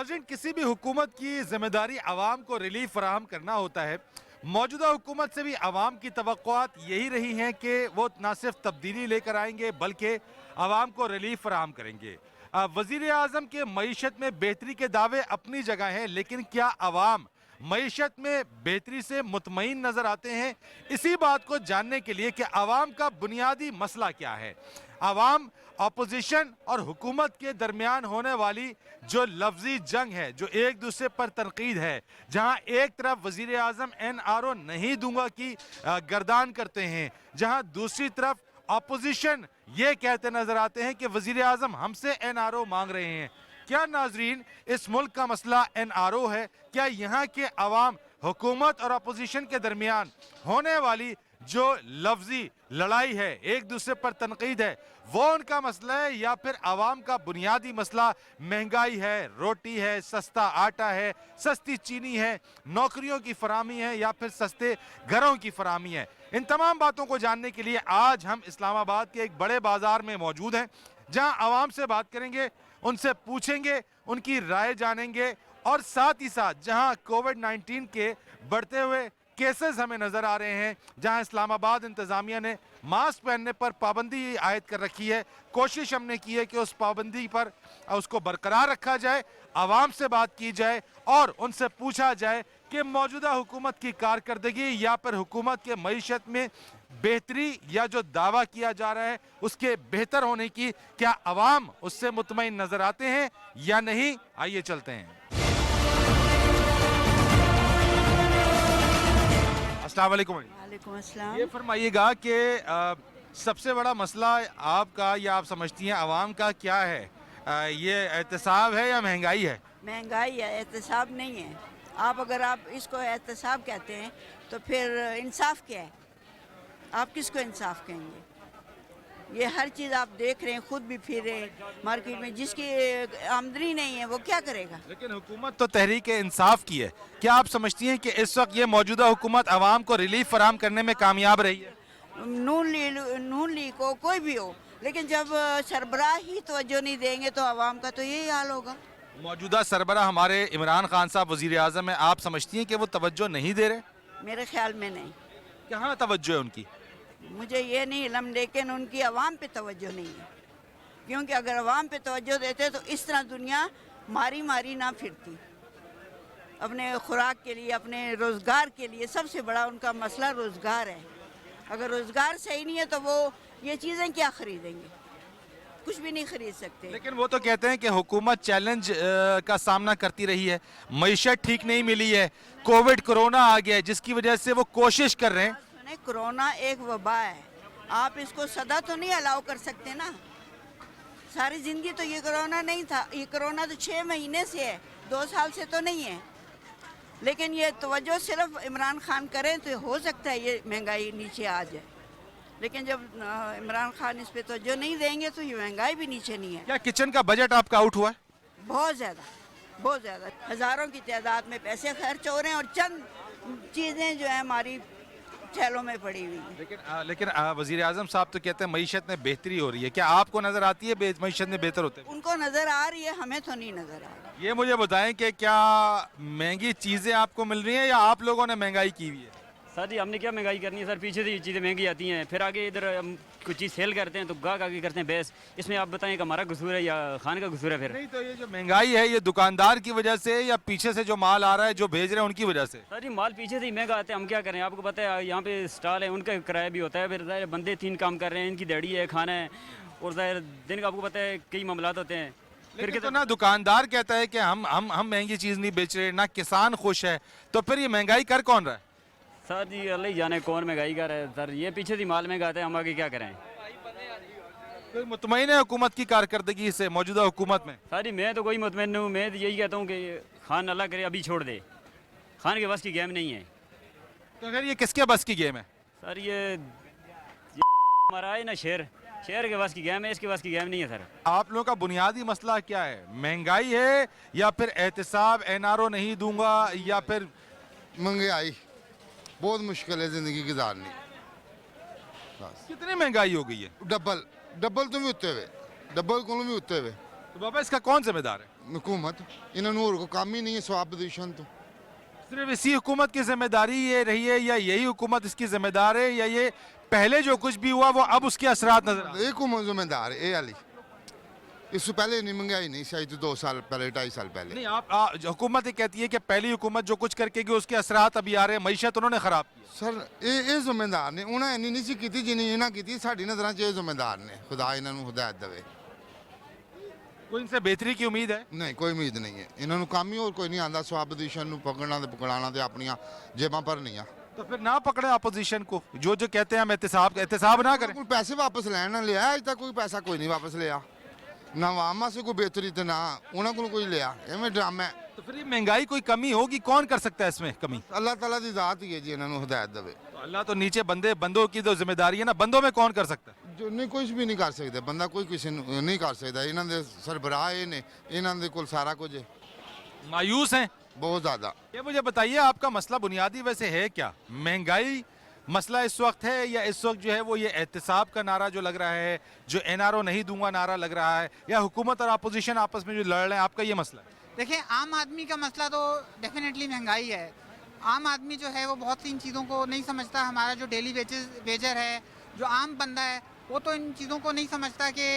नाज़रीन, किसी भी हुकूमत की जिम्मेदारी आवाम को रिलीफ फराहम करना होता है। मौजूदा हुकूमत से भी आवाम की तवक्कुआत यही रही हैं कि वो ना सिर्फ तब्दीली लेकर आएंगे बल्कि आवाम को रिलीफ फराहम करेंगे। वज़ीर आज़म के मईशत में बेहतरी के दावे अपनी जगह हैं, लेकिन क्या आवाम मईशत में बेहतरी से मुतमईन नजर आते हैं? इसी बात को जानने के लिए कि आवाम का बुनियादी मसला क्या है, आवाम अपोजिशन और हुकूमत के दरमियान होने वाली जो लफ्जी जंग है, जो एक दूसरे पर तनकीद है, जहां एक तरफ वजीर आजम NRO नहीं दूंगा की गर्दान करते हैं, जहां दूसरी तरफ अपोजिशन ये कहते नजर आते हैं कि वजीर आजम हमसे NRO मांग रहे हैं। क्या नाजरीन, इस मुल्क का मसला NRO है? क्या यहाँ के अवाम हुकूमत और अपोजिशन के दरमियान होने वाली जो लफ्जी लड़ाई है, एक दूसरे पर तनकीद है, वो उनका मसला है, या फिर आवाम का बुनियादी मसला महंगाई है, रोटी है, सस्ता आटा है, सस्ती चीनी है, नौकरियों की फराहमी है, या फिर सस्ते घरों की फराहमी है? इन तमाम बातों को जानने के लिए आज हम इस्लामाबाद के एक बड़े बाजार में मौजूद हैं, जहां आवाम से बात करेंगे, उनसे पूछेंगे, उनकी राय जानेंगे, और साथ ही साथ जहां कोविड-19 के बढ़ते हुए केसेस हमें नजर आ रहे हैं, जहां इस्लामाबाद इंतजामिया ने मास्क पहनने पर पाबंदी आयद कर रखी है, कोशिश हमने की है कि उस पाबंदी पर उसको बरकरार रखा जाए, आवाम से बात की जाए और उनसे पूछा जाए कि मौजूदा हुकूमत की कारकर्दगी या फिर हुकूमत के मईशत में बेहतरी या जो दावा किया जा रहा है उसके बेहतर होने की क्या अवाम उससे मुतमईन नजर आते हैं या नहीं? आइए चलते हैं। अस्सलाम वालेकुम। वालेकुम अस्सलाम। ये फरमाइएगा कि सबसे बड़ा मसला आपका या आप समझती हैं अवाम का क्या है? ये एहतसाब है या महंगाई है? महंगाई है, एहतसाब नहीं है। अगर आप इसको एहतसाब कहते हैं तो फिर इंसाफ क्या है? आप किसको इंसाफ कहेंगे? ये हर चीज़ आप देख रहे हैं, खुद भी फिर रहे हैं मार्केट में, जिसकी आमदनी नहीं है वो क्या करेगा? लेकिन हुकूमत तो तहरीक इंसाफ की है। क्या आप समझती हैं कि इस वक्त ये मौजूदा हुकूमत आवाम को रिलीफ फराहम करने में कामयाब रही है? नून लीग को कोई भी हो, लेकिन जब सरबराह ही तवज्जो नहीं देंगे तो आवाम का तो यही हाल होगा। मौजूदा सरबराह हमारे इमरान खान साहब वजीर आजम है, आप समझती हैं कि वो तवज्जो नहीं दे रहे? मेरे ख्याल में नहीं। कहाँ तवज्जो है उनकी? मुझे ये नहीं इल्म, लेकिन उनकी आवाम पे तवज्जो नहीं है, क्योंकि अगर आवाम पे तवज्जो देते तो इस तरह दुनिया मारी मारी ना फिरती। अपने खुराक के लिए, अपने रोज़गार के लिए सबसे बड़ा उनका मसला रोज़गार है। अगर रोज़गार सही नहीं है तो वो ये चीज़ें क्या खरीदेंगे? कुछ भी नहीं खरीद सकते। लेकिन वो तो कहते हैं कि हुकूमत चैलेंज का सामना करती रही है, मईशत ठीक नहीं मिली है, कोविड कोरोना आ गया है, जिसकी वजह से वो कोशिश कर रहे हैं। कोरोना एक वबा है, आप इसको सदा तो नहीं अलाउ कर सकते ना। सारी जिंदगी तो ये कोरोना नहीं था, ये कोरोना तो 6 महीने से है, 2 साल से तो नहीं है। लेकिन ये तवज्जो सिर्फ इमरान खान करें तो हो सकता है ये महंगाई नीचे आ जाए, लेकिन जब इमरान खान इस पे तवज्जो नहीं देंगे तो ये महंगाई भी नीचे नहीं है। क्या किचन का बजट आपका आउट हुआ है? बहुत ज़्यादा, बहुत ज़्यादा, हज़ारों की तादाद में पैसे खर्च हो रहे हैं और चंद चीज़ें जो है हमारी ठेलों में पड़ी हुई है। लेकिन वजीर आजम साहब तो कहते हैं मईशत में बेहतरी हो रही है। क्या आपको नजर आती है मईशत में बेहतर होते हैं? उनको नजर आ रही है, हमें तो नहीं नजर आ रही। ये मुझे बताएं कि क्या महंगी चीजें आपको मिल रही हैं या आप लोगों ने महंगाई की हुई है? सर जी, हमने क्या महंगाई करनी है सर, पीछे से ये चीज़ें महंगी आती हैं, फिर आगे इधर हम कुछ चीज़ सेल करते हैं तो गाहक आगे करते हैं बहस। इसमें आप बताएं कि हमारा कसूर है या खान का कसूर है? फिर नहीं, तो ये जो महंगाई है ये दुकानदार की वजह से या पीछे से जो माल आ रहा है, जो भेज रहे हैं उनकी वजह से? सर जी, माल पीछे से ही महंगा आता है, हम क्या करें? आपको पता है यहाँ पे स्टॉल है, उनका किराया भी होता है, फिर ज़ाहिर बंदे 3 काम कर रहे हैं, इनकी दिहाड़ी है, खाना है, और ज़ाहिर दिन का आपको पता है कई मामलात होते हैं। फिर तो ना दुकानदार कहता है कि हम महंगी चीज़ नहीं बेच रहे, ना किसान खुश है, तो फिर ये महंगाई कर कौन रहा है? सर जी, अल्लाह ही जाने कौन महंगाई कर रहा है सर, ये पीछे से माल महंगा आता है, हम आगे क्या करें? कोई मुतमईन है हुकूमत की कारकर्दगी से मौजूदा हुकूमत में? सर जी, मैं तो कोई मुतमईन नहीं हूँ, मैं तो यही कहता हूँ कि खान अल्लाह करे अभी छोड़ दे, खान के बस की गेम नहीं है। तो अगर ये किसके बस की गेम है? सर ये हमारा है ना शेर के बस की गेम है, इसके बस की गेम नहीं है सर। आप लोगों का बुनियादी मसला क्या है? महंगाई है या फिर एहतसाब NRO नहीं दूंगा या फिर महंगाई? बहुत मुश्किल है ज़िंदगी गुजारनी। बस कितनी महंगाई हो गई है? डबल डबल तो भी उत्ते हुए, डबल को भी उत्ते हुए। तो बाबा इसका कौन जिम्मेदार है? हुकूमत इन्होंने और कोई काम ही नहीं है स्वाब प्रदूषण तो। सिर्फ इसी हुकूमत की जिम्मेदारी ये रही है या यही हुकूमत इसकी जिम्मेदार है या ये पहले जो कुछ भी हुआ वो अब उसके असरात नजर आ रहे हैं? एक हुकूमत जिम्मेदार है ये वाली। इससे पहले नहीं महंगाई नहीं शायद 2 साल पहले 2.5 साल पहले। नहीं हुकूमत ये कहती है कि पहली हुकूमत जो कुछ करके गई उसके असरात अभी आ रहे हैं, मईशत उन्होंने खराब की। सर ये जिम्मेदार ने उन्हें इन्नी नहीं सी की जिन्नी इन्हें की साड़ी नजर च ये जिम्मेदार ने। खुदा इन्होंने हिदायत देवे। कोई इनसे बेहतरी की उम्मीद है? नहीं कोई उम्मीद नहीं है इन्होंने काम ही और कोई नहीं आंदा स्वाब प्रदूषण पकड़ना तो पकड़ाना तो अपनियां जेबां भरनियां। तो फिर ना पकड़े अपोजिशन को जो जो कहते हैं हम एहतसाब ना करें। कोई पैसे वापस लैन ना लिया अज तक कोई पैसा कोई नहीं वापस लिया ना वामा से कोई बेहतरी तो ना उन्होंने को कोई लिया एवं ड्रामा है। तो फिर ये महंगाई कोई कमी होगी, कौन कर सकता है इसमें कमी? अल्लाह ताला की जात ही है जी इन्होंने हिदायत देवे। तो अल्लाह तो नीचे बंदों की तो जिम्मेदारी है ना, बंदों में कौन कर सकता है? जो नहीं कुछ भी नहीं कर सकते बंदा कोई किसी नहीं कर सकता इन्होंने सरबराह ये ने इन्होंने कोल सारा कुछ है। मायूस हैं बहुत ज़्यादा। ये मुझे बताइए आपका मसला बुनियादी वैसे है क्या? महंगाई मसला इस वक्त है या इस वक्त जो है वो ये एहतसाब का नारा जो लग रहा है, जो एनआरओ नहीं दूंगा नारा लग रहा है, या हुकूमत और अपोजिशन आपस में जो लड़ रहे हैं, आपका ये मसला है? देखिए आम आदमी का मसला तो डेफिनेटली महंगाई है। आम आदमी जो है वो बहुत सी इन चीज़ों को नहीं समझता। हमारा जो डेली वेजर है, जो आम बंदा है, वो तो इन चीज़ों को नहीं समझता कि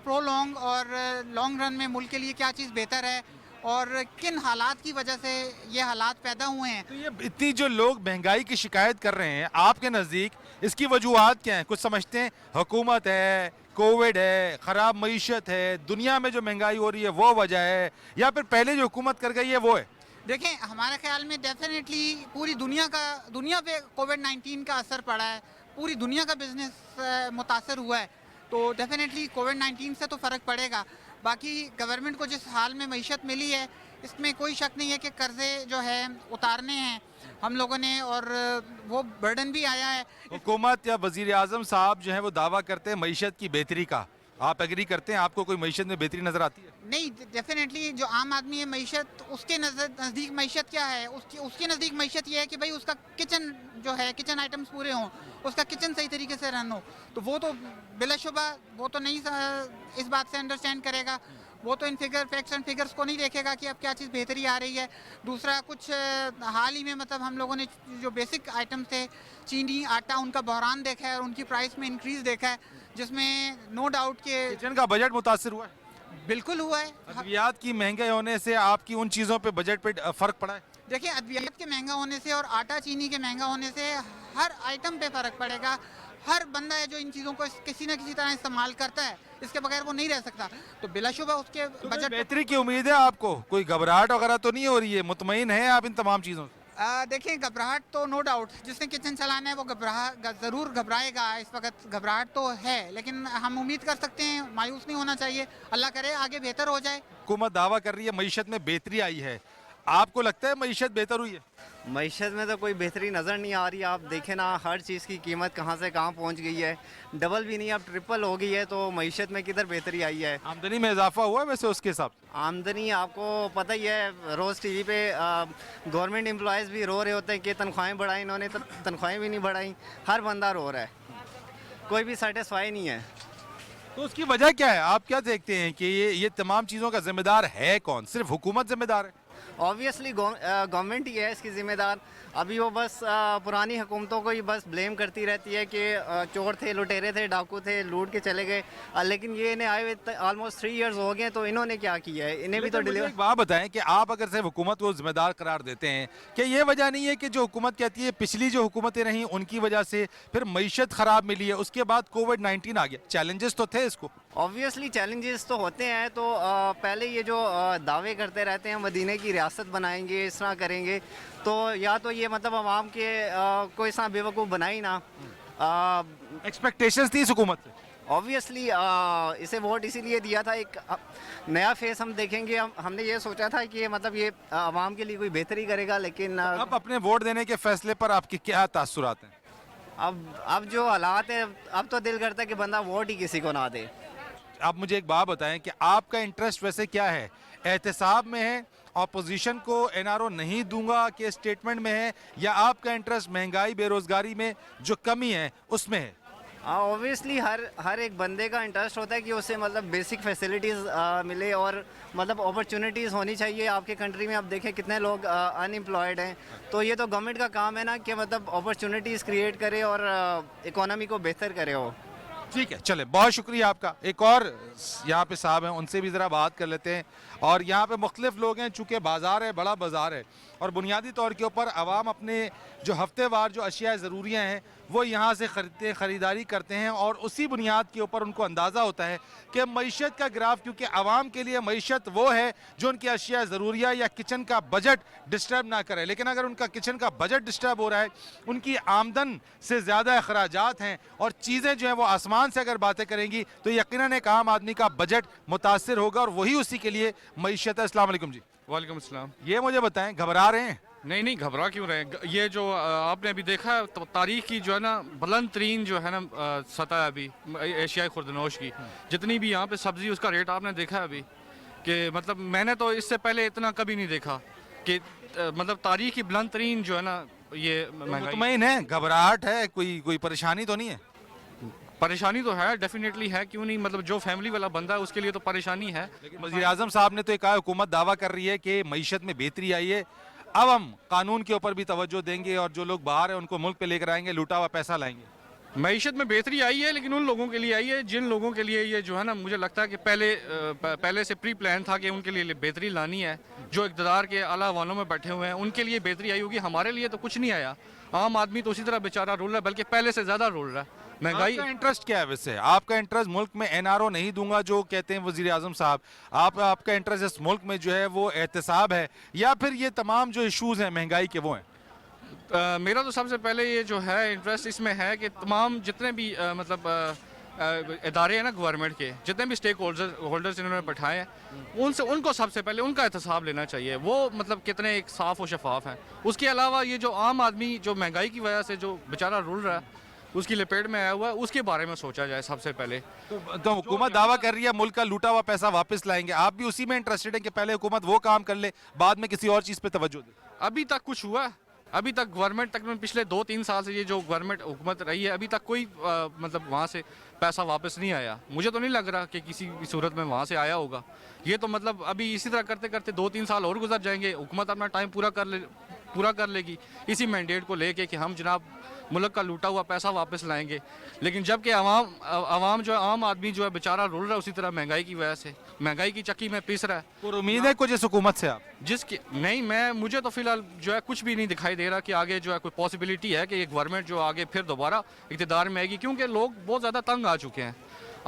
प्रोलॉन्ग और लॉन्ग रन में मुल्क के लिए क्या चीज़ बेहतर है और किन हालात की वजह से ये हालात पैदा हुए हैं। तो ये इतनी जो लोग महंगाई की शिकायत कर रहे हैं आपके नज़दीक इसकी वजूहात क्या हैं? कुछ समझते हैं हुकूमत है, कोविड है, ख़राब मईशत है, दुनिया में जो महंगाई हो रही है वो वजह है, या फिर पहले जो हुकूमत कर गई है वो है? देखें हमारे ख्याल में डेफिनेटली पूरी दुनिया पे कोविड-19 का असर पड़ा है। पूरी दुनिया का बिजनेस मुतासर हुआ है, तो डेफिनेटली कोविड-19 से तो फ़र्क पड़ेगा। बाकी गवर्नमेंट को जिस हाल में मईशत मिली है इसमें कोई शक नहीं है कि कर्जे जो है उतारने हैं हम लोगों ने, और वो बर्डन भी आया है। हुकूमत या वज़ीर आज़म साहब जो है वो दावा करते हैं मईशत की बेहतरी का, आप एग्री करते हैं? आपको कोई मईशत में बेहतरी नज़र आती है? नहीं, डेफिनेटली जो आम आदमी है मईशत उसके नज़दीक मईशत क्या है, उसके नज़दीक मईशत ये है कि भाई उसका किचन जो है, किचन आइटम्स पूरे हों, उसका किचन सही तरीके से रन हो। तो वो तो बिलाशुबा वो तो नहीं इस बात से अंडरस्टैंड करेगा, वो तो इन फैक्ट्स एंड फिगर्स को नहीं देखेगा कि अब क्या चीज़ बेहतरी आ रही है। दूसरा कुछ हाल ही में मतलब हम लोगों ने जो बेसिक आइटम्स थे, चीनी, आटा, उनका बहरान देखा है और उनकी प्राइस में इंक्रीज़ देखा है, जिसमें नो डाउट के किचन का बजट मुतासर हुआ है? बिल्कुल हुआ है। अद्वियात की महंगे होने से आपकी उन चीज़ों पे बजट पे फ़र्क पड़ा है? देखिए अद्वियात के महंगा होने से और आटा चीनी के महंगा होने से हर आइटम पे फ़र्क पड़ेगा। हर बंदा है जो इन चीज़ों को किसी न किसी तरह इस्तेमाल करता है, इसके बगैर वो नहीं रह सकता, तो बिलाशुबा उसके तो बजट बेहतरी की उम्मीद है आपको? कोई घबराहट वगैरह तो नहीं हो रही है? मुतमईन है आप इन तमाम चीज़ों से? देखिए घबराहट तो नो डाउट जिसने किचन चलाना है वो ज़रूर घबराएगा। इस वक्त घबराहट तो है, लेकिन हम उम्मीद कर सकते हैं, मायूस नहीं होना चाहिए। अल्लाह करे आगे बेहतर हो जाए। हुकूमत दावा कर रही है मईशत में बेहतरी आई है, आपको लगता है मईशत बेहतर हुई है? मईशत में तो कोई बेहतरी नज़र नहीं आ रही। आप देखें ना हर चीज़ की कीमत कहाँ से कहाँ पहुँच गई है, डबल भी नहीं अब ट्रिपल हो गई है, तो मईशत में किधर बेहतरी आई है। आमदनी में इजाफा हुआ है वैसे उसके हिसाब से? आमदनी आपको पता ही है, रोज़ टीवी पे गवर्नमेंट एम्प्लॉयज़ भी रो रहे होते हैं कि तनख्वाहें बढ़ाई, इन्होंने तो तनख्वाहें भी नहीं बढ़ाई। हर बंदा रो रहा है, कोई भी सेटिस्फाई नहीं है। तो उसकी वजह क्या है? आप क्या देखते हैं कि ये तमाम चीज़ों का जिम्मेदार है कौन? सिर्फ हुकूमत जिम्मेदार है? ऑब्वियसली गवर्नमेंट ही है इसकी ज़िम्मेदार। अभी वो बस पुरानी हुकूमतों को ही बस ब्लेम करती रहती है कि चोर थे, लुटेरे थे, डाकू थे, लूट के चले गए। लेकिन ये इन्हें आए हुए ऑलमोस्ट 3 इयर्स हो गए, तो इन्होंने क्या किया है? इन्हें भी तो मुझे डिलीवर। एक बात बताएं कि आप अगर सिर्फ हुकूमत को जिम्मेदार करार देते हैं कि ये वजह नहीं है कि जो हुकूमत कहती है पिछली जो हुकूमतें रहीं उनकी वजह से फिर मईशत ख़राब मिली है, उसके बाद कोविड-19 आ गया, चैलेंजेस तो थे इसको? ऑब्वियसली चैलेंजेस तो होते हैं। तो पहले ये जो दावे करते रहते हैं मदीने की रियासत बनाएंगे, इस तरह करेंगे, तो या तो ये मतलब आवाम के कोई सा बेवकूफ़ बनाई ना। एक्सपेक्टेशंस थी इस हुकूमत से? ऑब्वियसली इसे वोट इसीलिए दिया था, एक नया फेस हम देखेंगे। हमने ये सोचा था कि मतलब ये आवाम के लिए कोई बेहतरी करेगा, लेकिन अब अपने वोट देने के फैसले पर आपके क्या तासुरात हैं? अब जो हालात है, अब तो दिल करता है कि बंदा वोट ही किसी को ना दे। आप मुझे एक बात बताएं कि आपका इंटरेस्ट वैसे क्या है? एहतसाब में है, अपोजिशन को एनआरओ नहीं दूंगा के स्टेटमेंट में है, या आपका इंटरेस्ट महंगाई बेरोजगारी में जो कमी है उसमें है? ऑब्वियसली हर एक बंदे का इंटरेस्ट होता है कि उसे मतलब बेसिक फैसिलिटीज़ मिले और मतलब अपॉर्चुनिटीज़ होनी चाहिए। आपके कंट्री में आप देखें कितने लोग अनएम्प्लॉयड हैं, तो ये तो गवर्नमेंट का काम है ना कि मतलब अपॉर्चुनिटीज़ क्रिएट करे और इकोनॉमी को बेहतर करे वो। ठीक है, चले, बहुत शुक्रिया आपका। एक और यहाँ पे साहब हैं, उनसे भी ज़रा बात कर लेते हैं। और यहाँ पे मुख्तलिफ लोग हैं, चूँकि बाज़ार है, बड़ा बाज़ार है, और बुनियादी तौर के ऊपर आवाम अपने जो हफ्तेवार जो अशिया ज़रूरियाँ हैं वो यहाँ से खरीदते हैं, ख़रीदारी करते हैं, और उसी बुनियाद के ऊपर उनको अंदाज़ा होता है कि मईशत का ग्राफ, क्योंकि आवाम के लिए मईशत वो है जो उनकी अशिया ज़रूरिया या किचन का बजट डिस्टर्ब ना करे। लेकिन अगर उनका किचन का बजट डिस्टर्ब हो रहा है, उनकी आमदन से ज़्यादा अखराजात हैं और चीज़ें जो हैं वो आसमान से अगर बातें करेंगी, तो यकीनन एक आम आदमी का बजट मुतासिर होगा, और वही उसी के लिए मईशत है। अस्सलाम वालेकुम जी। वालेकुम अस्सलाम। ये मुझे बताएं, घबरा रहे हैं? नहीं नहीं, घबरा क्यों रहे हैं? ये जो आपने अभी देखा है तारीख की जो है ना बुलंद तरीन जो है ना सतह है अभी एशियाई खुर्दनोश की, जितनी भी यहाँ पे सब्जी उसका रेट आपने देखा है अभी कि मतलब मैंने तो इससे पहले इतना कभी नहीं देखा कि मतलब तारीख की बुलंद तरीन जो है ना ये महंगाई। मुतमईन है, घबराहट है, कोई परेशानी तो नहीं है? परेशानी तो है, डेफिनेटली है, क्यों नहीं, मतलब जो फैमिली वाला बंदा है उसके लिए तो परेशानी है। वज़ीर आज़म साहब ने तो कहा, हुकूमत दावा कर रही है कि मईशत में बेहतरी आई है, अब हम कानून के ऊपर भी तवज्जो देंगे और जो लोग बाहर हैं उनको मुल्क पे लेकर आएंगे, लूटा हुआ पैसा लाएंगे। मईशत में बेहतरी आई है, लेकिन उन लोगों के लिए आई है जिन लोगों के लिए ये जो है ना, मुझे लगता है कि पहले से प्री प्लान था कि उनके लिए बेहतरी लानी है। जो इक़्तिदार के आला वालों में बैठे हुए हैं उनके लिए बेहतरी आई होगी, हमारे लिए तो कुछ नहीं आया। आम आदमी तो उसी तरह बेचारा रोल रहा है, बल्कि पहले से ज़्यादा रोल रहा है। महंगाई आपका इंटरेस्ट क्या है वैसे? आपका इंटरेस्ट मुल्क में एनआरओ नहीं दूंगा जो कहते हैं वज़ीर आज़म साहब, आपका इंटरेस्ट इस मुल्क में जो है वो एहतसाब है, या फिर ये तमाम जो इशूज़ हैं महंगाई के वो हैं? मेरा तो सबसे पहले ये जो है इंटरेस्ट इसमें है कि तमाम जितने भी इदारे हैं ना गवर्नमेंट के, जितने भी स्टेक होल्डर्स इन्होंने बैठाए हैं उनसे उनको सबसे पहले उनका एहतसाब लेना चाहिए। वो मतलब कितने एक साफ़ और शफाफ हैं। उसके अलावा ये जो आम आदमी जो महंगाई की वजह से जो बेचारा रुल रहा है, उसकी लपेट में आया हुआ है, उसके बारे में सोचा जाए सबसे पहले। तो हुकूमत दावा कर रही है मुल्क का लूटा हुआ पैसा वापस लाएंगे, आप भी उसी में इंटरेस्टेड हैं कि पहले हुकूमत वो काम कर ले, बाद में किसी और चीज़ पे तवज्जो दे? अभी तक कुछ हुआ? अभी तक गवर्नमेंट तक पिछले 2-3 साल से ये जो गवर्नमेंट हुकूमत रही है, अभी तक कोई मतलब वहाँ से पैसा वापस नहीं आया। मुझे तो नहीं लग रहा कि किसी भी सूरत में वहाँ से आया होगा। ये तो मतलब अभी इसी तरह करते करते 2-3 साल और गुजर जाएंगे, हुकूमत अपना टाइम पूरा कर लेगी इसी मैंडेट को लेके कि हम जनाब मुल्क का लूटा हुआ पैसा वापस लाएंगे। लेकिन जबकि आवाम जो है, आम आदमी जो है बेचारा रुल रहा है उसी तरह महंगाई की वजह से, महंगाई की चक्की में पिस रहा है। और उम्मीद है कुछ इस हुकूमत से आप? जिसकी नहीं, मुझे तो फिलहाल जो है कुछ भी नहीं दिखाई दे रहा कि आगे जो है कोई पॉसिबिलिटी है कि ये गवर्नमेंट जो आगे फिर दोबारा इक़्तिदार में आएगी, क्योंकि लोग बहुत ज़्यादा तंग आ चुके हैं।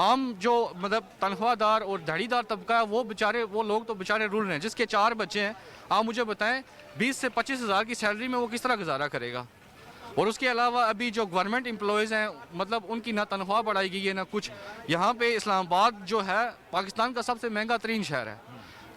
आम जो मतलब तनख्वाहदार और दिहाड़ीदार तबका है वो लोग तो बेचारे रुल रहे हैं। जिसके 4 बच्चे हैं, आप मुझे बताएं 20 से 25 हज़ार की सैलरी में वो किस तरह गुजारा करेगा? और उसके अलावा अभी जो गवर्नमेंट एम्प्लॉयज़ हैं, मतलब उनकी ना तनख्वाह बढ़ाई गई है ना कुछ। यहाँ पे इस्लामाबाद जो है पाकिस्तान का सबसे महंगा तरीन शहर है,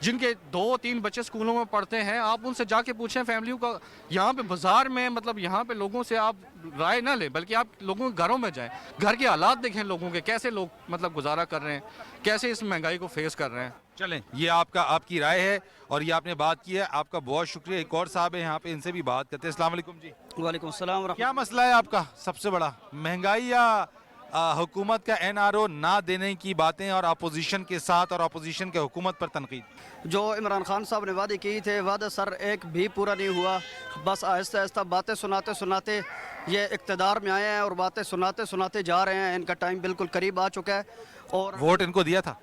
जिनके 2-3 बच्चे स्कूलों में पढ़ते हैं। आप उनसे जाके पूछें फैमिलियों का, यहाँ पे बाज़ार में मतलब यहाँ पे लोगों से आप राय ना लें, बल्कि आप लोगों के घरों में जाएं, घर के हालात देखें लोगों के, कैसे लोग मतलब गुजारा कर रहे हैं, कैसे इस महंगाई को फेस कर रहे हैं। चलें, ये आपकी राय है और ये आपने बात की है, आपका बहुत शुक्रिया। एक और साहब है यहाँ पे, इनसे भी बात करते हैं। अस्सलाम वालेकुम जी। वालेकुम सलाम। क्या मसला है आपका सबसे बड़ा? महंगाई या हुकूमत का एनआरओ ना देने की बातें और अपोजिशन के साथ और अपोजिशन के हुकूमत पर तनकीद? जो इमरान खान साहब ने वादे किए थे, वादा सर एक भी पूरा नहीं हुआ। बस आहिस्ता आहिस्ता बातें सुनाते सुनाते ये इक़्तिदार में आए हैं और बातें सुनाते सुनाते जा रहे हैं। इनका टाइम बिल्कुल करीब आ चुका है। और वोट इनको दिया था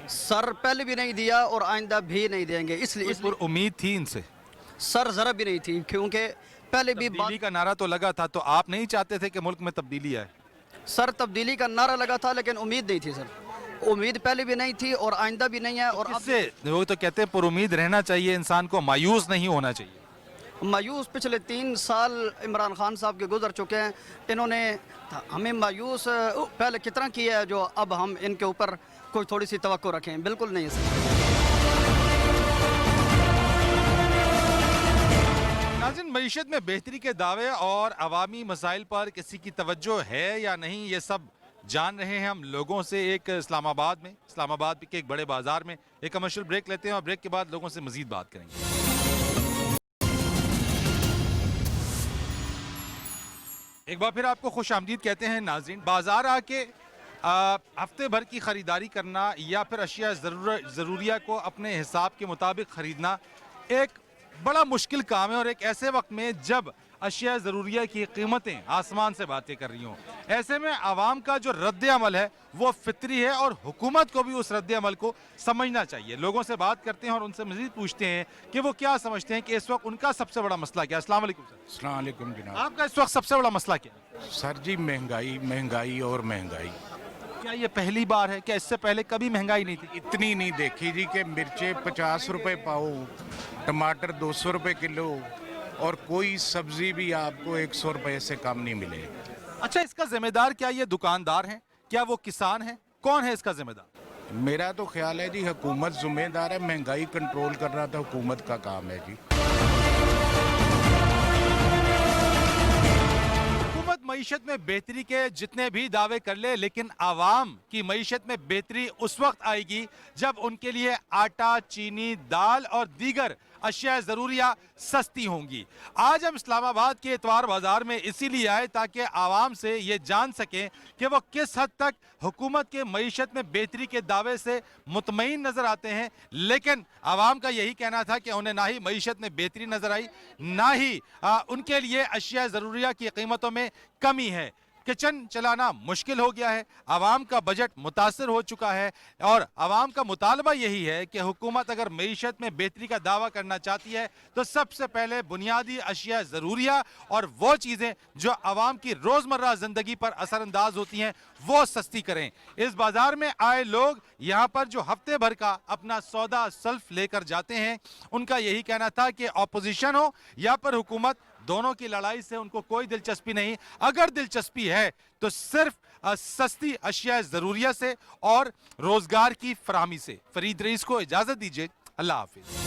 सर? पहले भी नहीं दिया और आइंदा भी नहीं देंगे। इसलिए उम्मीद थी इनसे? सर ज़रा भी नहीं थी, क्योंकि पहले भी तब्दीली का नारा तो लगा था, तो आप नहीं चाहते थे कि मुल्क में तब्दीली आए? सर तब्दीली का नारा लगा था, लेकिन उम्मीद नहीं थी सर। उम्मीद पहले भी नहीं थी और आइंदा भी नहीं है। और इससे वो तो कहते हैं पुरुम्मीद रहना चाहिए, इंसान को मायूस नहीं होना चाहिए। मायूस पिछले 3 साल इमरान खान साहब के गुजर चुके हैं। इन्होंने हमें मायूस पहले कितना किया है जो अब हम इनके ऊपर कोई थोड़ी सी तवक्को रखें? बिल्कुल नहीं सर। नाज़रीन, मईशत में बेहतरी के दावे और अवामी मसाइल पर किसी की तवज्जो है या नहीं, ये सब जान रहे हैं हम लोगों से। एक इस्लामाबाद के एक बड़े बाजार में एक कमर्शियल ब्रेक लेते हैं और ब्रेक के बाद लोगों से मजीद बात करेंगे। एक बार फिर आपको खुश आमदीद कहते हैं नाज़रीन। बाजार आके हफ्ते भर की ख़रीदारी करना या फिर अशिया ज़रूरिया को अपने हिसाब के मुताबिक ख़रीदना एक बड़ा मुश्किल काम है, और एक ऐसे वक्त में जब अशिया ज़रूरिया की कीमतें आसमान से बातें कर रही हों। ऐसे में आवाम का जो रद्द अमल है वो फितरी है, और हुकूमत को भी उस रद्द अमल को समझना चाहिए। लोगों से बात करते हैं और उनसे मज़ीद पूछते हैं कि वो क्या समझते हैं कि इस वक्त उनका सबसे बड़ा मसला क्या है। अस्सलाम वालेकुम सर। अस्सलाम वालेकुम जनाब। आपका इस वक्त सबसे बड़ा मसला क्या है? सर जी महंगाई महंगाई और महंगाई। क्या ये पहली बार है? क्या इससे पहले कभी महंगाई नहीं थी? इतनी नहीं देखी जी कि मिर्चें 50 रुपए पाओ, टमाटर 200 रुपए किलो, और कोई सब्जी भी आपको 100 रुपए से कम नहीं मिले। अच्छा, इसका जिम्मेदार क्या ये दुकानदार हैं? क्या वो किसान हैं? कौन है इसका जिम्मेदार? मेरा तो ख्याल है जी हुकूमत जिम्मेदार है। महंगाई कंट्रोल करना तो हुकूमत का काम है जी। हुकूमत मईशत में बेहतरी के जितने भी दावे कर ले, लेकिन आवाम की मईशत में बेहतरी उस वक्त आएगी जब उनके लिए आटा, चीनी, दाल और दीगर अशिया ज़रूरिया सस्ती होंगी। आज हम इस्लामाबाद के इतवार बाज़ार में इसीलिए आए ताकि आवाम से ये जान सकें कि वो किस हद तक हुकूमत के मईशत में बेहतरी के दावे से मुतमईन नज़र आते हैं। लेकिन आवाम का यही कहना था कि उन्हें ना ही मईशत में बेहतरी नज़र आई, ना ही उनके लिए अशिया ज़रूरिया की कीमतों में कमी है। किचन चलाना मुश्किल हो गया है, आवाम का बजट मुतासर हो चुका है, और आवाम का मुतालबा यही है कि हुकूमत अगर मईशत में बेहतरी का दावा करना चाहती है तो सबसे पहले बुनियादी अशिया ज़रूरिया और वो चीज़ें जो आवाम की रोज़मर्रा ज़िंदगी पर असरअंदाज होती हैं वो सस्ती करें। इस बाज़ार में आए लोग यहाँ पर जो हफ्ते भर का अपना सौदा सल्फ लेकर जाते हैं, उनका यही कहना था कि ऑपोजिशन हो या पर हुकूमत, दोनों की लड़ाई से उनको कोई दिलचस्पी नहीं। अगर दिलचस्पी है तो सिर्फ सस्ती अशिया ज़रूरिया से और रोज़गार की फराहमी से। फरीद रईस को इजाज़त दीजिए। अल्लाह हाफिज़।